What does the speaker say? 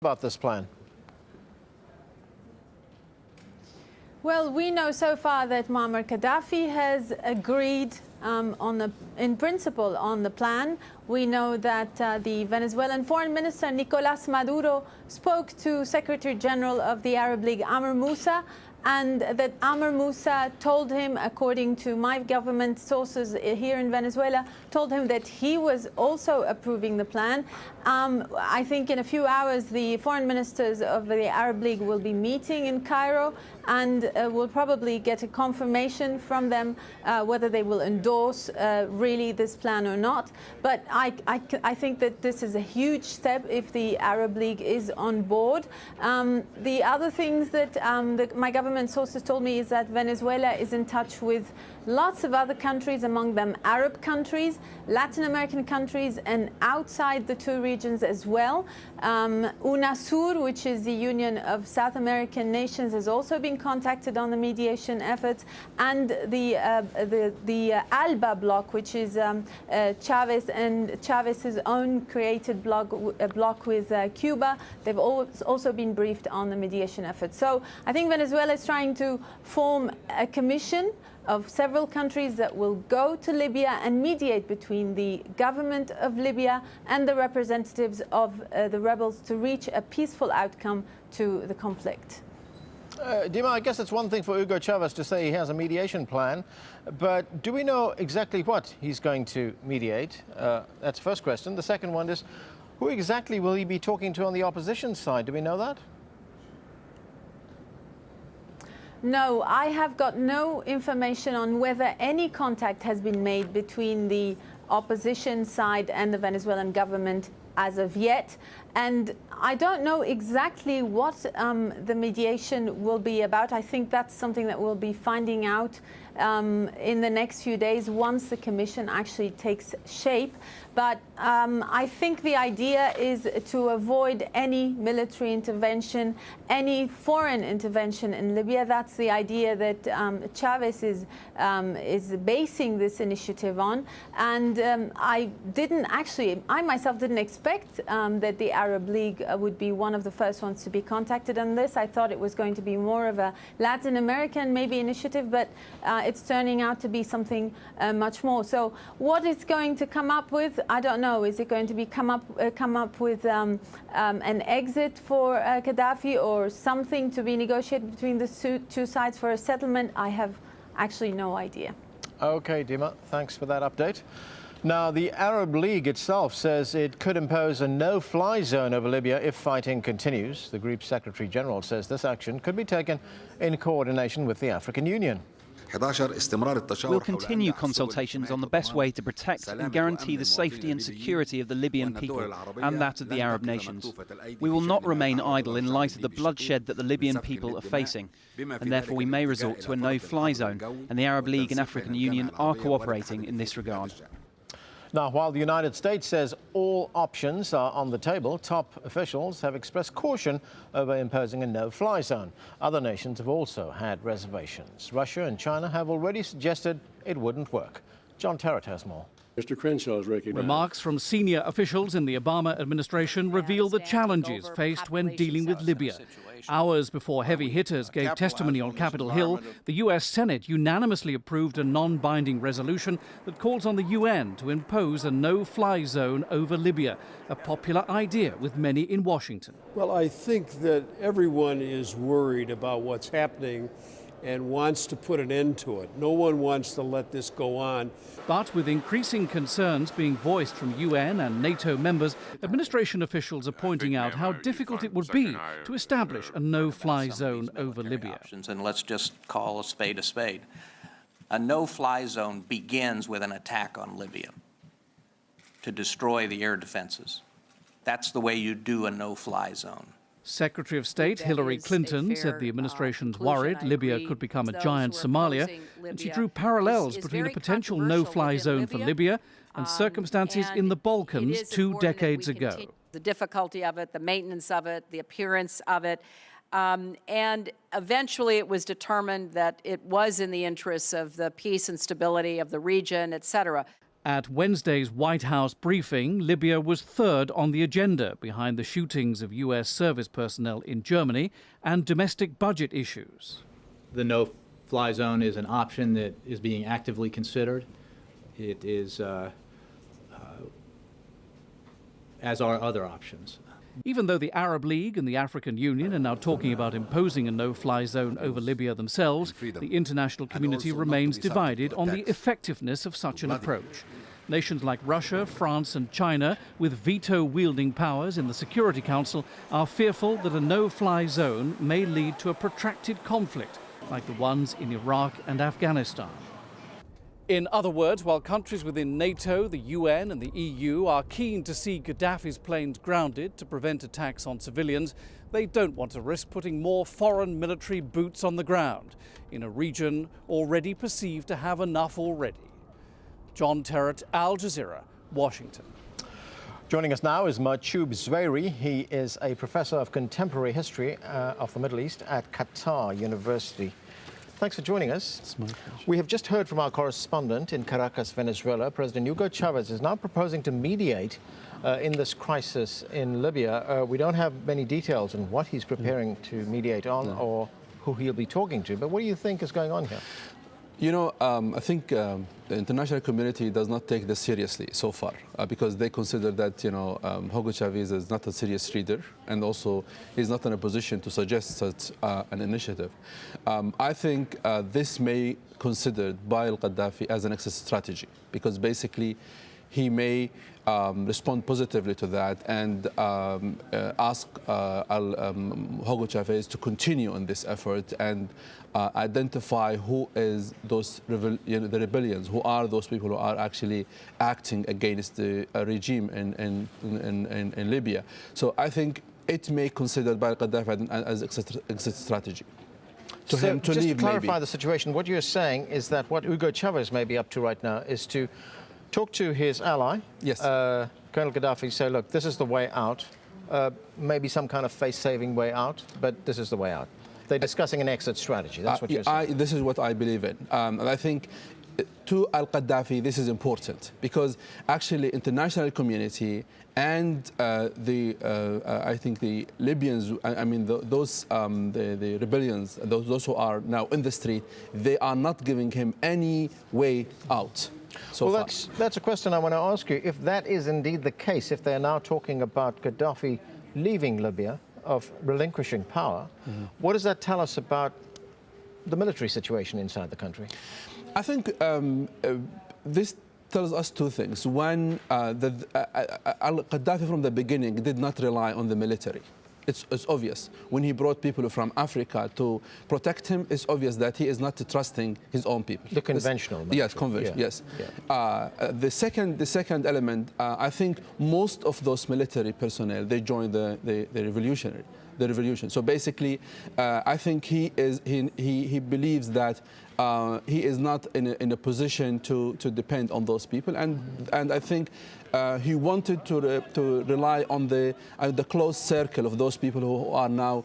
about this plan? Well, we know so far that Muammar Gaddafi has agreed in principle on the plan. We know that the Venezuelan Foreign Minister Nicolás Maduro spoke to Secretary General of the Arab League, Amr Moussa, and that Amr Moussa told him, according to my government sources here in Venezuela, told him that he was also approving the plan. I think in a few hours the foreign ministers of the Arab League will be meeting in Cairo, and we'll probably get a confirmation from them whether they will endorse really this plan or not. But I think that this is a huge step if the Arab League is on board. The other things that my government sources told me is that Venezuela is in touch with lots of other countries, among them Arab countries, Latin American countries, and outside the two regions as well. UNASUR, which is the Union of South American Nations, has also been contacted on the mediation efforts, and the ALBA bloc, which is Chavez and Chavez's own created bloc with Cuba. They've also been briefed on the mediation efforts. So I think Venezuela is trying to form a commission of several countries that will go to Libya and mediate between the government of Libya and the representatives of the rebels to reach a peaceful outcome to the conflict. Dima, I guess it's one thing for Hugo Chavez to say he has a mediation plan, but do we know exactly what he's going to mediate? That's the first question. The second one is, who exactly will he be talking to on the opposition side? Do we know that? No, I have got no information on whether any contact has been made between the opposition side and the Venezuelan government as of yet. And I don't know exactly what the mediation will be about. I think that's something that we'll be finding out in the next few days once the commission actually takes shape. But I think the idea is to avoid any military intervention, any foreign intervention in Libya. That's the idea that Chavez is basing this initiative on. And I myself didn't expect that the Arab League would be one of the first ones to be contacted on this. I thought it was going to be more of a Latin American maybe initiative, but it's turning out to be something much more. So what it's going to come up with, I don't know. Is it going to be come up with an exit for Gaddafi or something to be negotiated between the two sides for a settlement? I have actually no idea. Okay, Dima, thanks for that update. Now, the Arab League itself says it could impose a no-fly zone over Libya if fighting continues. The group's Secretary General says this action could be taken in coordination with the African Union. We'll continue consultations on the best way to protect and guarantee the safety and security of the Libyan people and that of the Arab nations. We will not remain idle in light of the bloodshed that the Libyan people are facing, and therefore we may resort to a no-fly zone, and the Arab League and African Union are cooperating in this regard. Now, while the United States says all options are on the table, top officials have expressed caution over imposing a no-fly zone. Other nations have also had reservations. Russia and China have already suggested it wouldn't work. John Terrett has more. Mr. Crenshaw is recognized. Remarks from senior officials in the Obama administration reveal the challenges faced when dealing with Libya. Hours before heavy hitters gave testimony on Capitol Hill, the U.S. Senate unanimously approved a non-binding resolution that calls on the UN to impose a no-fly zone over Libya, a popular idea with many in Washington. Well, I think that everyone is worried about what's happening and wants to put an end to it. No one wants to let this go on. But with increasing concerns being voiced from UN and NATO members, administration officials are pointing out how difficult it would be to establish a no-fly zone over Libya. And let's just call a spade a spade. A no-fly zone begins with an attack on Libya to destroy the air defenses. That's the way you do a no-fly zone. Secretary of State Hillary Clinton said the administration's worried Libya could become a giant Somalia, and she drew parallels between a potential no-fly zone for Libya and circumstances in the Balkans 2 decades ago. The difficulty of it, the maintenance of it, the appearance of it, and eventually it was determined that it was in the interests of the peace and stability of the region, etc. At Wednesday's White House briefing, Libya was third on the agenda, behind the shootings of U.S. service personnel in Germany and domestic budget issues. The no-fly zone is an option that is being actively considered. It is, as are other options. Even though the Arab League and the African Union are now talking about imposing a no-fly zone over Libya themselves, the international community remains divided on the effectiveness of such an approach. Nations like Russia, France and China, with veto-wielding powers in the Security Council, are fearful that a no-fly zone may lead to a protracted conflict, like the ones in Iraq and Afghanistan. In other words, while countries within NATO, the UN and the EU are keen to see Gaddafi's planes grounded to prevent attacks on civilians, they don't want to risk putting more foreign military boots on the ground in a region already perceived to have enough already. John Terrett, Al Jazeera, Washington. Joining us now is Machoub Zwairi. He is a professor of contemporary history of the Middle East at Qatar University. Thanks for joining us. It's my pleasure. We have just heard from our correspondent in Caracas, Venezuela. President Hugo Chavez is now proposing to mediate in this crisis in Libya. We don't have many details on what he's preparing to mediate on or who he'll be talking to, but what do you think is going on here? You know, I think the international community does not take this seriously so far because they consider that, you know, Hugo Chavez is not a serious leader and also he's not in a position to suggest such an initiative. I think this may be considered by al-Gaddafi as an exit strategy because basically he may respond positively to that and ask Hugo Chavez to continue in this effort and identify who is those the rebellions, who are those people who are actually acting against the regime in Libya. So I think it may be considered by Gaddafi as exit strategy. Just to clarify the situation, what you're saying is that what Hugo Chavez may be up to right now is to talk to his ally, yes. Colonel Gaddafi, say, look, this is the way out, maybe some kind of face-saving way out, but this is the way out. They're discussing an exit strategy. That's what you're saying. This is what I believe in. And I think to al-Gaddafi, this is important because actually international community and I think the Libyans, I mean, the rebellions, those who are now in the street, they are not giving him any way out. Well, that's a question I want to ask you. If that is indeed the case, if they're now talking about Gaddafi leaving Libya, of relinquishing power, what does that tell us about the military situation inside the country? I think this tells us two things. One, Gaddafi from the beginning did not rely on the military. It's obvious. When he brought people from Africa to protect him, it's obvious that he is not trusting his own people. The conventional military. Yes, conventional, yes. Yeah. The second element, I think most of those military personnel, they joined the revolution. So basically, I think he believes that he is not in a position to depend on those people, and I think he wanted to rely on the close circle of those people who are now